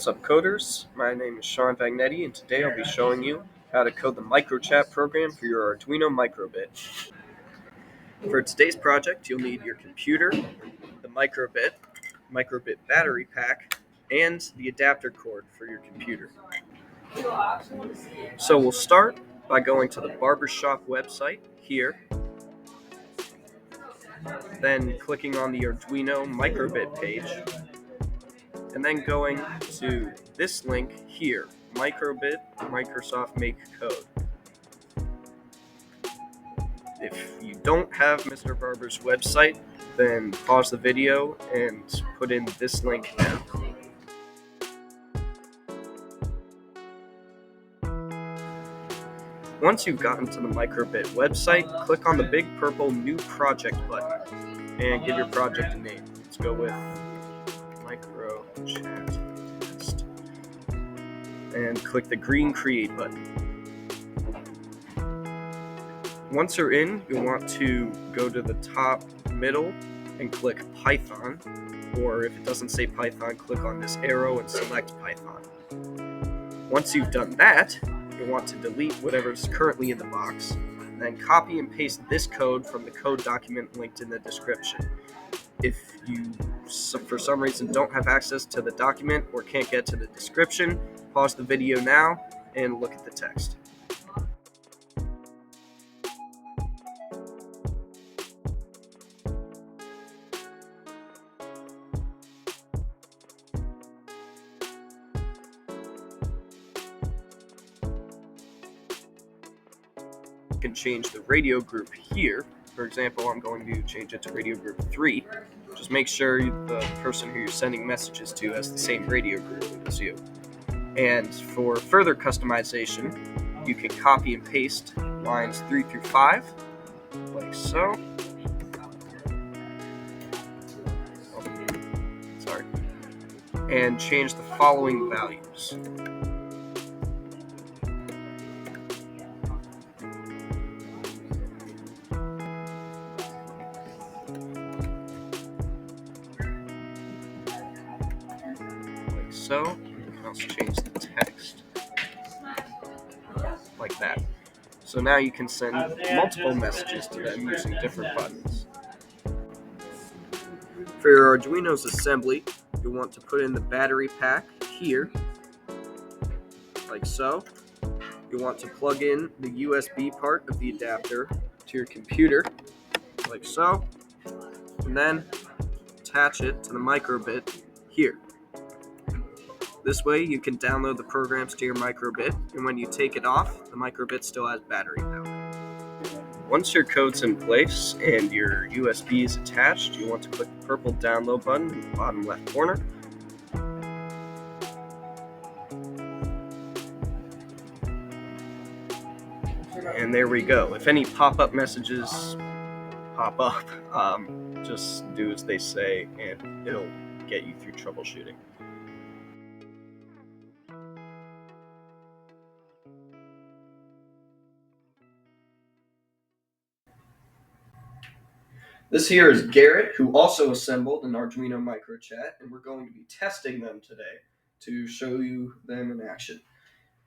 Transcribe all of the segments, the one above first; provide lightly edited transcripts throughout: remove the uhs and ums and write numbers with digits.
What's up, coders? My name is Sean Vagnetti, and today I'll be showing you how to code the microchat program for your Arduino microbit. For today's project, you'll need your computer, the microbit battery pack, and the adapter cord for your computer. So we'll start by going to the barbershop website here, then clicking on the Arduino microbit page, and then going to this link here, microbit Microsoft Make Code. If you don't have Mr. Barber's website, then pause the video and put in this link now. Once you've gotten to the microbit website, click on the big purple New Project button and give your project a name. Let's go with microchat test. And click the green Create button. Once you're in, you'll want to go to the top middle and click Python, or if it doesn't say Python, click on this arrow and select Python. Once you've done that, you'll want to delete whatever's currently in the box, and then copy and paste this code from the code document linked in the description. If you, for some reason, don't have access to the document or can't get to the description, pause the video now and look at the text. You can change the radio group here. For example, I'm going to change it to radio group 3. Just make sure the person who you're sending messages to has the same radio group as you. And for further customization, you can copy and paste lines 3 through 5, like so. And change the following values. So, you can also change the text like that. So now you can send multiple messages to them using different buttons. For your Arduino's assembly, you'll want to put in the battery pack here, like so. You'll want to plug in the USB part of the adapter to your computer, like so, and then attach it to the microbit here. This way you can download the programs to your microbit, and when you take it off, the microbit still has battery power. Once your code's in place and your USB is attached, you want to click the purple download button in the bottom left corner. And there we go. If any pop-up messages pop up, just do as they say and it'll get you through troubleshooting. This here is Garrett, who also assembled an Arduino microchat, and we're going to be testing them today to show you them in action.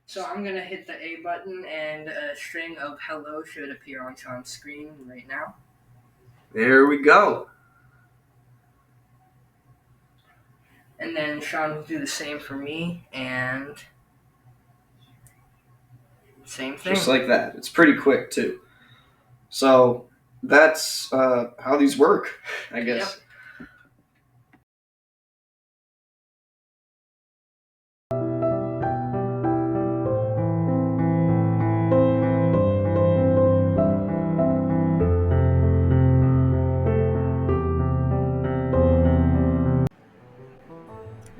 So I'm going to hit the A button, and a string of hello should appear on Sean's screen right now. There we go. And then Sean will do the same for me, and same thing. Just like that. It's pretty quick, too. So that's how these work, I guess. Yep.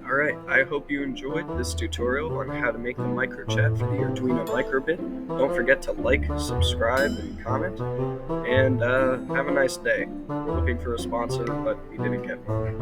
Alright, I hope you enjoyed this tutorial on how to make the microchat for the Arduino microbit. Don't forget to like, subscribe, and comment. And have a nice day. We're looking for a sponsor, but we didn't get one.